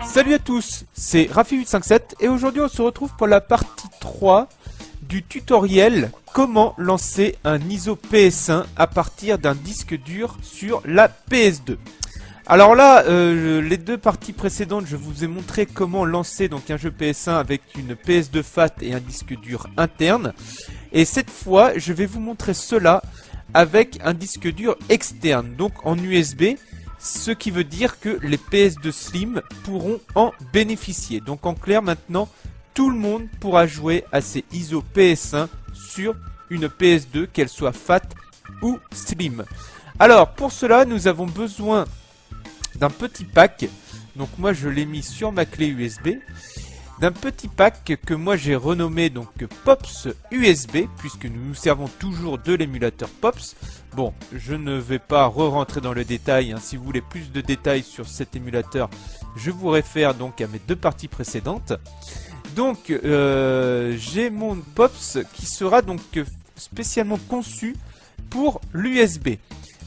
Salut à tous, c'est Rafi857 et aujourd'hui on se retrouve pour la partie 3 du tutoriel comment lancer un ISO PS1 à partir d'un disque dur sur la PS2. Alors là, les deux parties précédentes, je vous ai montré comment lancer donc un jeu PS1 avec une PS2 FAT et un disque dur interne. Et cette fois, je vais vous montrer cela avec un disque dur externe, donc en USB. Ce qui veut dire que les PS2 Slim pourront en bénéficier. Donc en clair, maintenant, tout le monde pourra jouer à ces ISO PS1 sur une PS2, qu'elle soit FAT ou Slim. Alors pour cela, nous avons besoin d'un petit pack. Donc moi je l'ai mis sur ma clé USB. D'un petit pack que moi j'ai renommé donc Pops USB, puisque nous nous servons toujours de l'émulateur Pops. Bon, je ne vais pas re-rentrer dans le détail, hein. Si vous voulez plus de détails sur cet émulateur, je vous réfère donc à mes deux parties précédentes. Donc j'ai mon Pops qui sera donc spécialement conçu pour l'USB.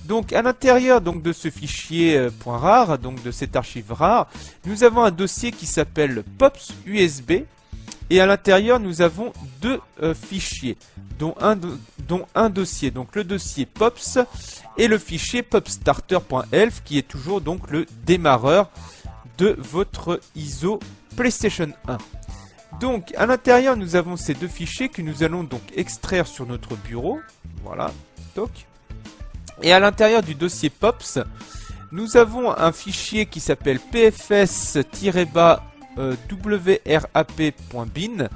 Donc à l'intérieur donc de ce fichier .rar, donc de cette archive rar, nous avons un dossier qui s'appelle Pops USB et à l'intérieur nous avons deux fichiers, dont un dossier, donc le dossier Pops et le fichier popstarter.elf qui est toujours donc le démarreur de votre ISO PlayStation 1. Donc à l'intérieur nous avons ces deux fichiers que nous allons donc extraire sur notre bureau, voilà, toc. Et à l'intérieur du dossier Pops, nous avons un fichier qui s'appelle pfs-wrap.bin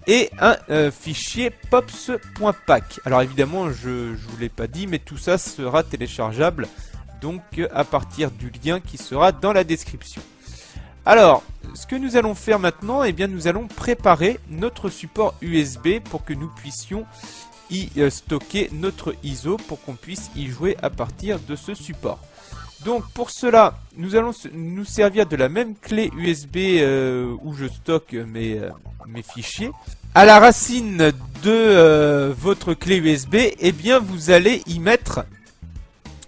et un fichier pops.pack. Alors évidemment, je ne vous l'ai pas dit, mais tout ça sera téléchargeable donc à partir du lien qui sera dans la description. Alors, ce que nous allons faire maintenant, eh bien, nous allons préparer notre support USB pour que nous puissions y stocker notre ISO pour qu'on puisse y jouer à partir de ce support. Donc pour cela, nous allons nous servir de la même clé USB où je stocke mes fichiers. À la racine de votre clé USB, eh bien vous allez y mettre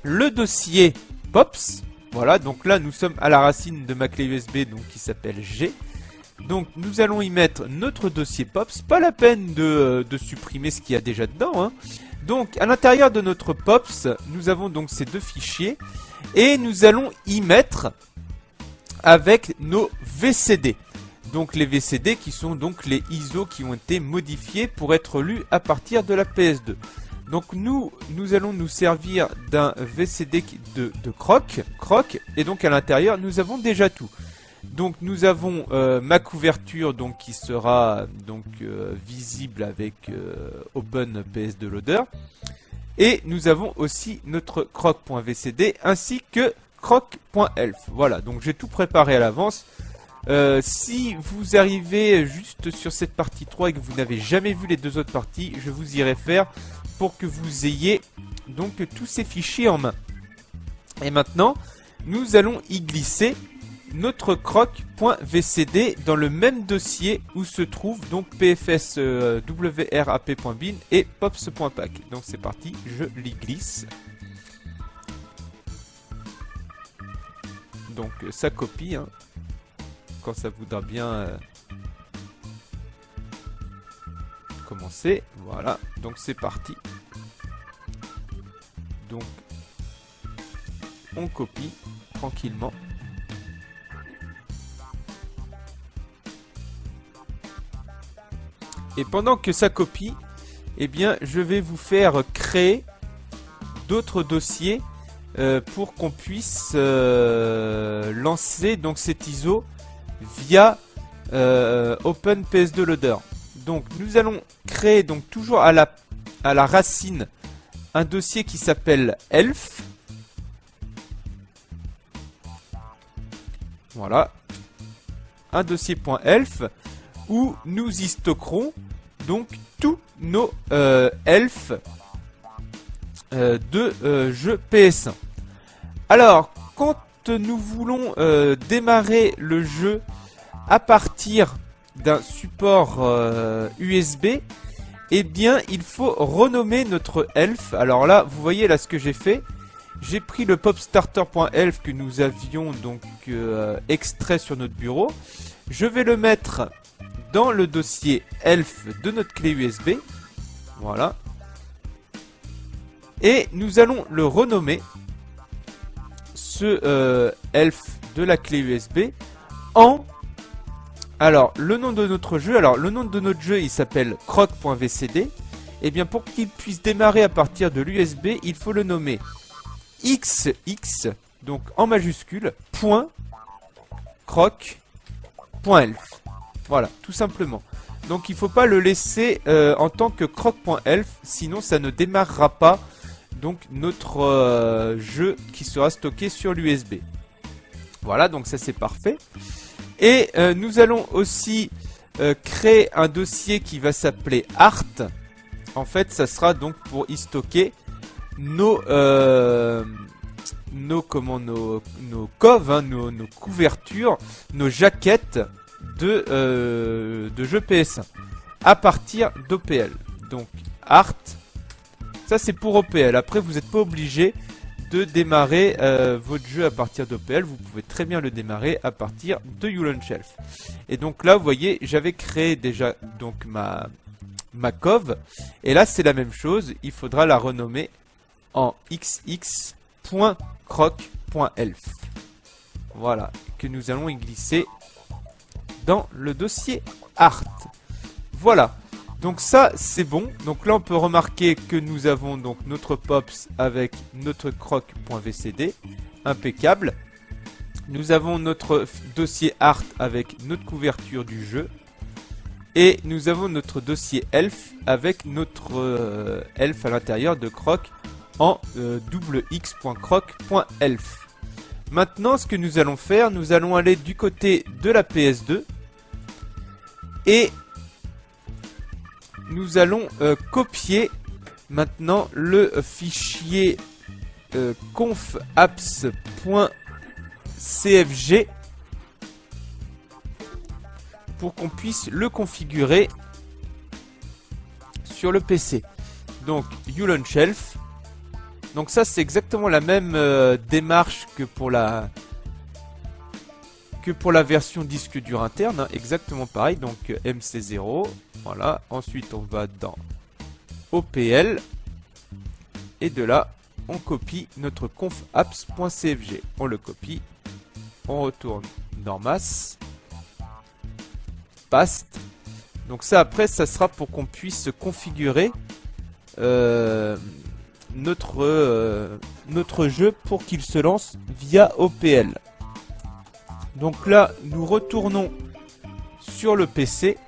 le dossier Pops. Voilà, donc là nous sommes à la racine de ma clé USB donc qui s'appelle G. Donc nous allons y mettre notre dossier Pops, pas la peine de supprimer ce qu'il y a déjà dedans, hein. Donc à l'intérieur de notre Pops, nous avons donc ces deux fichiers et nous allons y mettre avec nos VCD. Donc les VCD qui sont donc les ISO qui ont été modifiés pour être lus à partir de la PS2. Donc nous allons nous servir d'un VCD de Croc, et donc à l'intérieur nous avons déjà tout. Donc nous avons ma couverture donc qui sera donc visible avec Open PS2 Loader et nous avons aussi notre croc.vcd ainsi que croc.elf. Voilà, donc j'ai tout préparé à l'avance. Si vous arrivez juste sur cette partie 3 et que vous n'avez jamais vu les deux autres parties, je vous y réfère pour que vous ayez donc tous ces fichiers en main. Et maintenant, nous allons y glisser notre croc.vcd dans le même dossier où se trouve donc pfs-wrap.bin et pops.pack. Donc c'est parti, je l'y glisse. Donc ça copie, hein, quand ça voudra bien commencer. Voilà, donc c'est parti. Donc on copie tranquillement. Et pendant que ça copie, eh bien, je vais vous faire créer d'autres dossiers pour qu'on puisse lancer donc cet ISO via Open PS2 Loader. Donc, nous allons créer donc toujours à la racine un dossier qui s'appelle Elf. Voilà, un dossier .elf où nous y stockerons donc tous nos elfes de jeux PS1. Alors, quand nous voulons démarrer le jeu à partir d'un support USB, eh bien il faut renommer notre elf. Alors là, vous voyez là ce que j'ai fait. J'ai pris le popstarter.elf que nous avions donc extrait sur notre bureau. Je vais le mettre dans le dossier elf de notre clé USB. Voilà. Et nous allons le renommer, ce elf de la clé USB, en... Alors, le nom de notre jeu, il s'appelle croc.vcd. Et bien, pour qu'il puisse démarrer à partir de l'USB, il faut le nommer XX, donc en majuscule, .croc.elf. Voilà, tout simplement. Donc, il ne faut pas le laisser en tant que croc.elf, sinon ça ne démarrera pas donc notre jeu qui sera stocké sur l'USB. Voilà, donc ça c'est parfait. Et nous allons aussi créer un dossier qui va s'appeler art. En fait, ça sera donc pour y stocker nos coves, hein, nos couvertures, nos jaquettes de jeux PS1 à partir d'OPL. Donc art, ça c'est pour OPL. Après, vous n'êtes pas obligé de démarrer votre jeu à partir d'OPL, vous pouvez très bien le démarrer à partir de YouLaunchElf. Et donc là, vous voyez, j'avais créé déjà donc ma cove, et là c'est la même chose, il faudra la renommer en xx.croc.elf. Voilà, que nous allons y glisser dans le dossier art. Voilà. Donc ça, c'est bon. Donc là, on peut remarquer que nous avons donc notre pops avec notre croc.vcd. Impeccable. Nous avons notre dossier art avec notre couverture du jeu. Et nous avons notre dossier elf avec notre elf à l'intérieur de croc en x.croc.elf. Maintenant, ce que nous allons faire, nous allons aller du côté de la PS2. Et nous allons copier maintenant le fichier confapps.cfg pour qu'on puisse le configurer sur le PC. Donc YouLaunchElf. Donc ça c'est exactement la même démarche que pour la version disque dur interne, hein, exactement pareil. Donc MC0, voilà. Ensuite on va dans OPL et de là on copie notre confapps.cfg. On le copie, on retourne dans masse, paste. Donc ça après ça sera pour qu'on puisse configurer notre jeu pour qu'il se lance via OPL. Donc là, nous retournons sur le PC.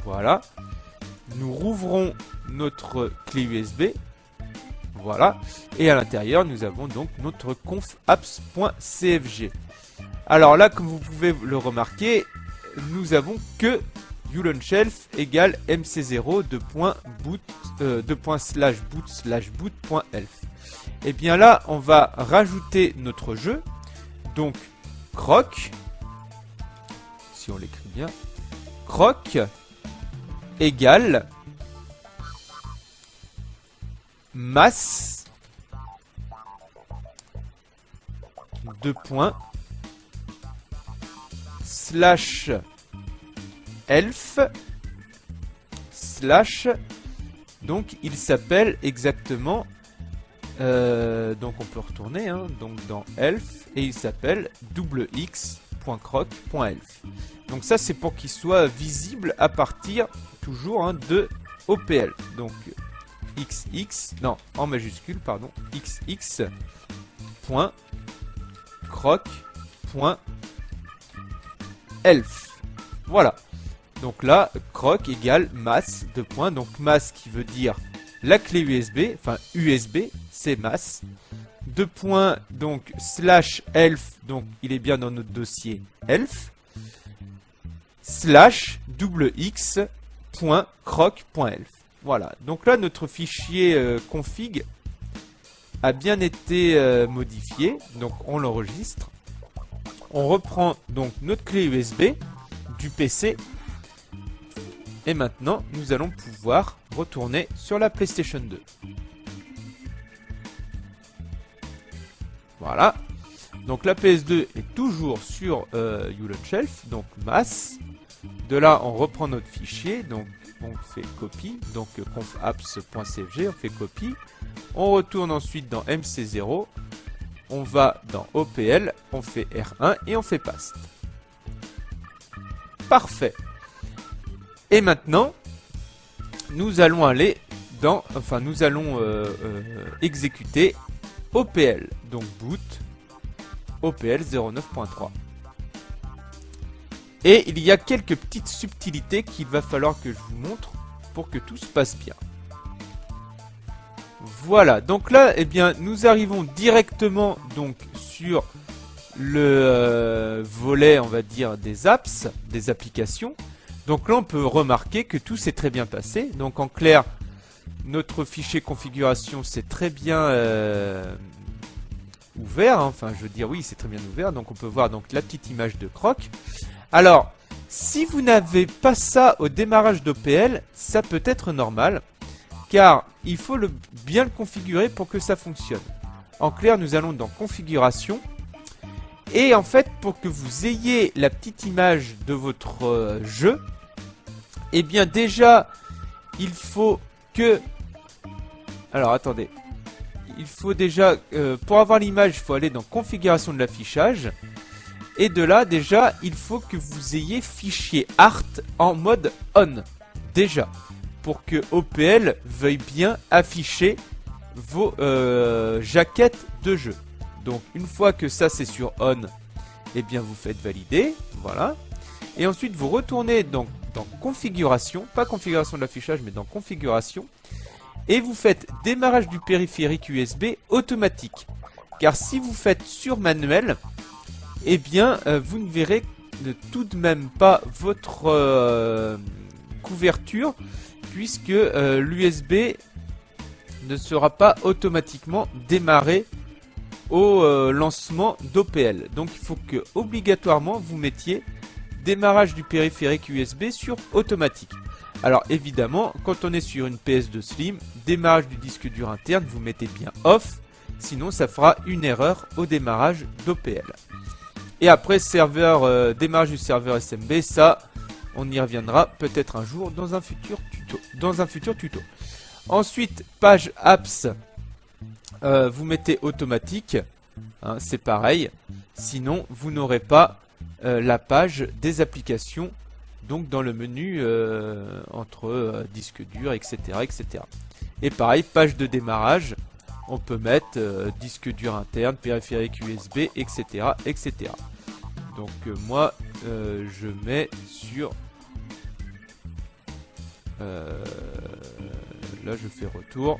Voilà. Nous rouvrons notre clé USB. Voilà. Et à l'intérieur, nous avons donc notre confapps.cfg. Alors là, comme vous pouvez le remarquer, nous avons que YouLaunchElf égale mc0 .boot/boot/boot.elf. Et bien là, on va rajouter notre jeu. Donc, croc, si on l'écrit bien, croc égale masse slash elf slash, donc il s'appelle exactement donc on peut retourner hein, donc dans elf et il s'appelle x.croc.elf. Donc ça c'est pour qu'il soit visible à partir toujours hein, de OPL. Donc xx, non en majuscule pardon, xx.croc.elf. Voilà. Donc là, croc égale masse, donc masse qui veut dire la clé USB, enfin USB, c'est masse. Donc slash elf, donc il est bien dans notre dossier elf, slash x.croc.elf. Voilà, donc là notre fichier config a bien été modifié, donc on l'enregistre. On reprend donc notre clé USB du PC. Et maintenant, nous allons pouvoir retourner sur la PlayStation 2. Voilà. Donc la PS2 est toujours sur Ulon Shelf, donc mass. De là, on reprend notre fichier, donc on fait copie, donc confapps.cfg, on fait copie. On retourne ensuite dans MC0, on va dans OPL, on fait R1 et on fait paste. Parfait. Et maintenant, nous allons aller dans, enfin nous allons exécuter OPL, donc boot OPL 09.3. Et il y a quelques petites subtilités qu'il va falloir que je vous montre pour que tout se passe bien. Voilà, donc là, eh bien, nous arrivons directement donc sur le volet, on va dire, des apps, des applications. Donc là, on peut remarquer que tout s'est très bien passé. Donc en clair, notre fichier configuration s'est très bien ouvert, hein. Enfin je veux dire oui, c'est très bien ouvert, donc on peut voir donc la petite image de Croc. Alors si vous n'avez pas ça au démarrage d'OPL, ça peut être normal, car il faut bien le configurer pour que ça fonctionne. En clair, nous allons dans configuration, et en fait pour que vous ayez la petite image de votre jeu, et bien déjà il faut que, alors attendez, il faut déjà, pour avoir l'image, il faut aller dans configuration de l'affichage. Et de là, déjà, il faut que vous ayez fichier art en mode on. Déjà. Pour que OPL veuille bien afficher vos jaquettes de jeu. Donc, une fois que ça c'est sur on, eh bien vous faites valider. Voilà. Et ensuite, vous retournez donc dans configuration. Pas configuration de l'affichage, mais dans configuration. Et vous faites démarrage du périphérique USB automatique. Car si vous faites sur manuel, eh bien vous ne verrez tout de même pas votre couverture, puisque l'USB ne sera pas automatiquement démarré au lancement d'OPL. Donc il faut que obligatoirement vous mettiez démarrage du périphérique USB sur automatique. Alors évidemment, quand on est sur une PS2 Slim, démarrage du disque dur interne, vous mettez bien off, sinon ça fera une erreur au démarrage d'OPL. Et après, serveur, démarrage du serveur SMB, ça, on y reviendra peut-être un jour dans un futur tuto. Ensuite, page apps, vous mettez automatique, hein, c'est pareil, sinon vous n'aurez pas la page des applications. Donc dans le menu entre disque dur, etc., etc. Et pareil, page de démarrage, on peut mettre disque dur interne, périphérique USB, etc., etc. Donc moi, je mets sur... là, je fais retour.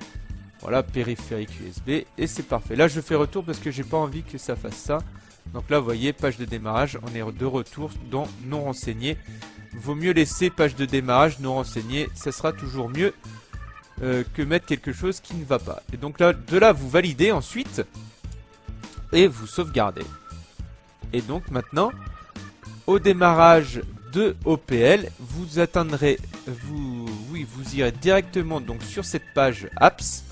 Voilà, périphérique USB, et c'est parfait. Là, je fais retour parce que j'ai pas envie que ça fasse ça. Donc là, vous voyez, page de démarrage, on est de retour dans non renseigné. Vaut mieux laisser page de démarrage non renseigné, ça sera toujours mieux que mettre quelque chose qui ne va pas. Et donc là, de là, vous validez ensuite et vous sauvegardez. Et donc maintenant, au démarrage de OPL, vous atteindrez, vous irez directement donc sur cette page apps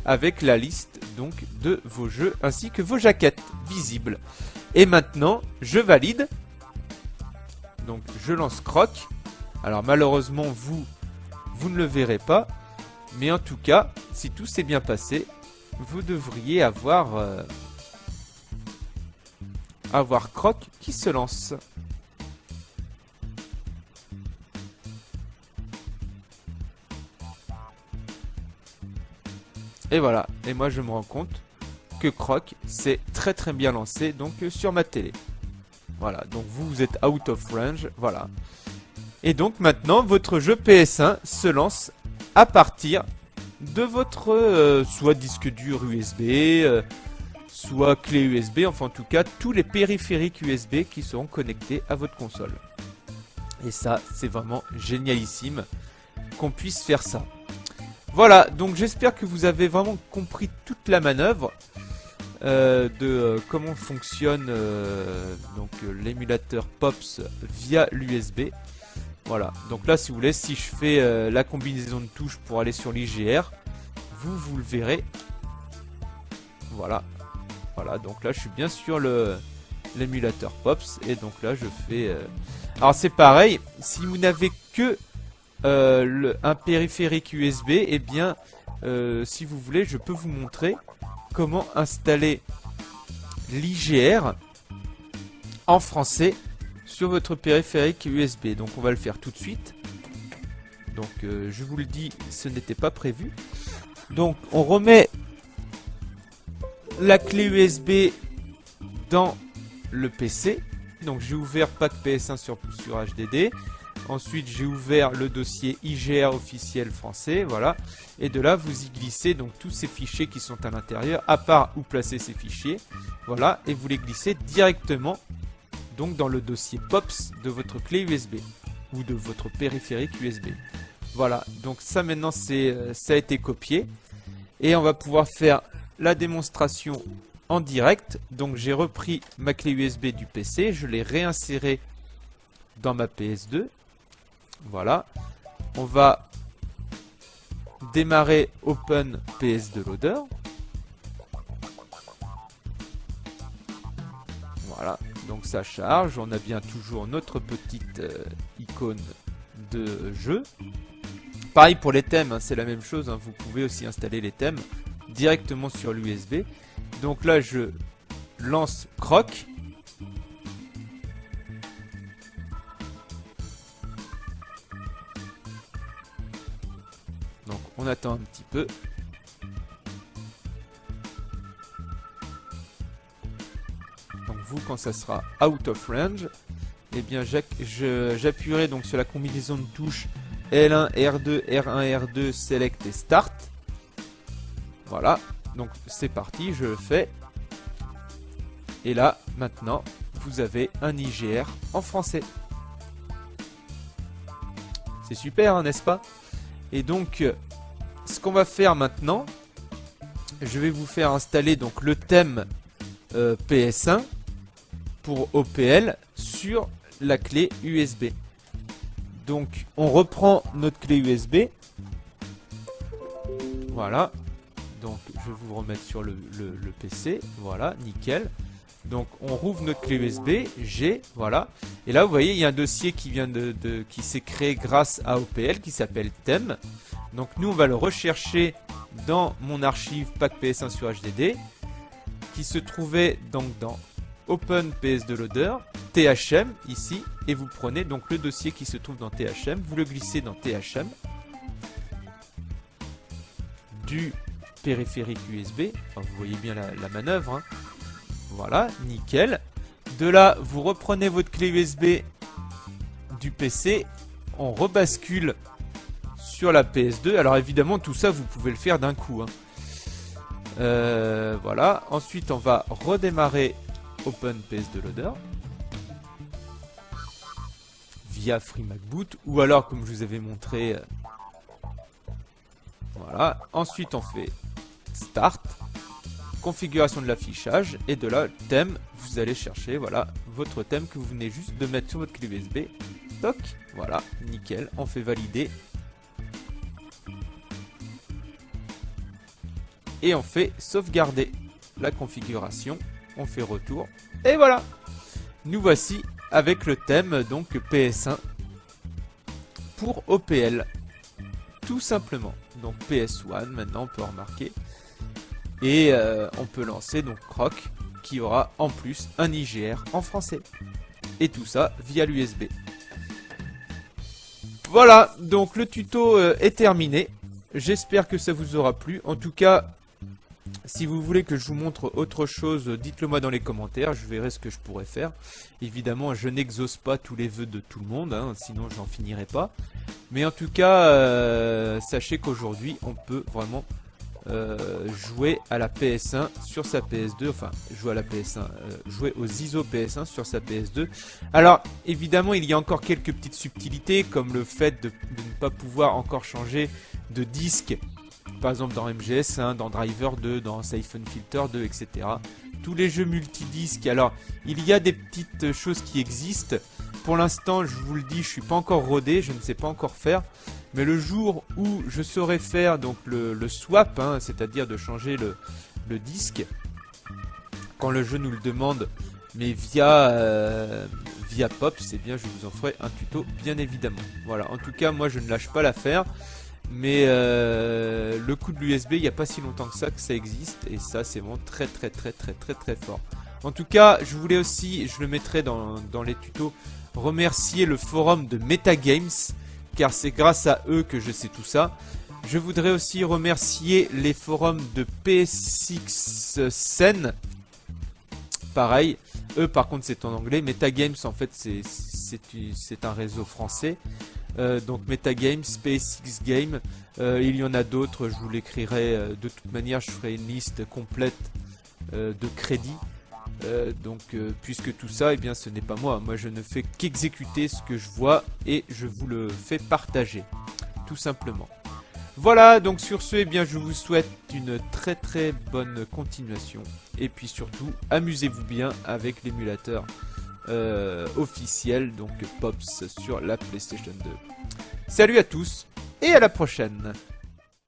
avec la liste donc de vos jeux ainsi que vos jaquettes visibles. Et maintenant, je valide. Donc je lance Croc. Alors malheureusement vous ne le verrez pas. Mais en tout cas, si tout s'est bien passé, vous devriez avoir Croc qui se lance. Et voilà, et moi je me rends compte que Croc s'est très très bien lancé donc sur ma télé. Voilà, donc vous êtes out of range, voilà. Et donc maintenant votre jeu PS1 se lance à partir de votre soit disque dur USB, soit clé USB, enfin en tout cas tous les périphériques USB qui seront connectés à votre console. Et ça c'est vraiment génialissime qu'on puisse faire ça. Voilà, donc j'espère que vous avez vraiment compris toute la manœuvre de comment fonctionne donc l'émulateur POPS via l'USB. Voilà, donc là si vous voulez, si je fais la combinaison de touches pour aller sur l'IGR, vous le verrez. Voilà, voilà, donc là je suis bien sur l'émulateur Pops, et donc là je fais... Alors c'est pareil, si vous n'avez que un périphérique USB, et bien si vous voulez, je peux vous montrer comment installer l'IGR en français sur votre périphérique USB. Donc on va le faire tout de suite. Donc je vous le dis, ce n'était pas prévu. Donc on remet la clé USB dans le PC. Donc j'ai ouvert Pack PS1 sur HDD. Ensuite j'ai ouvert le dossier IGR officiel français, voilà. Et de là vous y glissez donc tous ces fichiers qui sont à l'intérieur, à part où placer ces fichiers, voilà. Et vous les glissez directement donc dans le dossier POPS de votre clé USB ou de votre périphérique USB. Voilà, donc ça maintenant ça a été copié. Et on va pouvoir faire la démonstration en direct. Donc j'ai repris ma clé USB du PC, je l'ai réinsérée dans ma PS2. Voilà, on va démarrer Open PS2 Loader. Voilà, donc ça charge, on a bien toujours notre petite icône de jeu. Pareil pour les thèmes, hein, c'est la même chose, hein, vous pouvez aussi installer les thèmes directement sur l'USB. Donc là je lance Croc. Donc on attend un petit peu. Donc vous, quand ça sera out of range, eh bien j'appuierai donc sur la combinaison de touches L1, R2, R1, R2, Select et Start. Voilà, donc c'est parti, je le fais. Et là, maintenant, vous avez un IGR en français. C'est super, hein, n'est-ce pas? Et donc, ce qu'on va faire maintenant, je vais vous faire installer donc le thème PS1 pour OPL sur la clé USB. Donc, on reprend notre clé USB. Voilà. Donc, je vais vous remettre sur le PC. Voilà, nickel. Donc, on rouvre notre clé USB. G, voilà. Et là, vous voyez, il y a un dossier qui vient qui s'est créé grâce à OPL qui s'appelle thème. Donc, nous, on va le rechercher dans mon archive Pack PS1 sur HDD qui se trouvait donc dans Open PS2 Loader, THM ici, et vous prenez donc le dossier qui se trouve dans THM, vous le glissez dans THM du périphérique USB, enfin, vous voyez bien la manœuvre, hein. Voilà, nickel. De là, vous reprenez votre clé USB du PC, on rebascule sur la PS2, alors évidemment tout ça vous pouvez le faire d'un coup, hein. Voilà, ensuite on va redémarrer Open PS2 Loader via FreeMacBoot ou alors comme je vous avais montré, voilà. Ensuite on fait Start, configuration de l'affichage et de là thème, vous allez chercher voilà votre thème que vous venez juste de mettre sur votre clé USB. Toc, voilà, nickel, on fait valider et on fait sauvegarder la configuration. On fait retour et voilà, nous voici avec le thème donc PS1 pour OPL tout simplement. Donc PS1 maintenant on peut remarquer et on peut lancer donc Croc qui aura en plus un IGR en français et tout ça via l'USB. Voilà, donc le tuto est terminé, j'espère que ça vous aura plu. En tout cas, si vous voulez que je vous montre autre chose, dites-le moi dans les commentaires, je verrai ce que je pourrais faire. Évidemment, je n'exauce pas tous les vœux de tout le monde, hein, sinon j'en finirai pas. Mais en tout cas, sachez qu'aujourd'hui, on peut vraiment jouer à la PS1 sur sa PS2, enfin, jouer à la PS1, jouer aux ISO PS1 sur sa PS2. Alors, évidemment, il y a encore quelques petites subtilités, comme le fait de ne pas pouvoir encore changer de disque. Par exemple dans MGS1, dans Driver 2, dans Siphon Filter 2, etc. Tous les jeux multidisques. Alors, il y a des petites choses qui existent. pour l'instant, je vous le dis, je suis pas encore rodé, je ne sais pas encore faire. Mais le jour où je saurai faire donc le swap, hein, c'est-à-dire de changer le disque, quand le jeu nous le demande, mais via Pops, eh bien je vous en ferai un tuto bien évidemment. Voilà, en tout cas moi je ne lâche pas l'affaire, mais le coup de l'USB, il n'y a pas si longtemps que ça existe, et ça c'est vraiment très fort. En tout cas, je voulais aussi, je le mettrai dans les tutos, remercier le forum de Metagames, car c'est grâce à eux que je sais tout ça. Je voudrais aussi remercier les forums de PSX Scene. Pareil, eux par contre c'est en anglais. Metagames en fait c'est un réseau français. Donc Metagames, PSX Game, il y en a d'autres, je vous l'écrirai. De toute manière je ferai une liste complète de crédits. Puisque tout ça, eh bien, ce n'est pas moi. Moi, je ne fais qu'exécuter ce que je vois et je vous le fais partager, tout simplement. Voilà, donc sur ce, eh bien, je vous souhaite une très bonne continuation. Et puis surtout, amusez-vous bien avec l'émulateur officiel, donc Pops sur la PlayStation 2. Salut à tous et à la prochaine.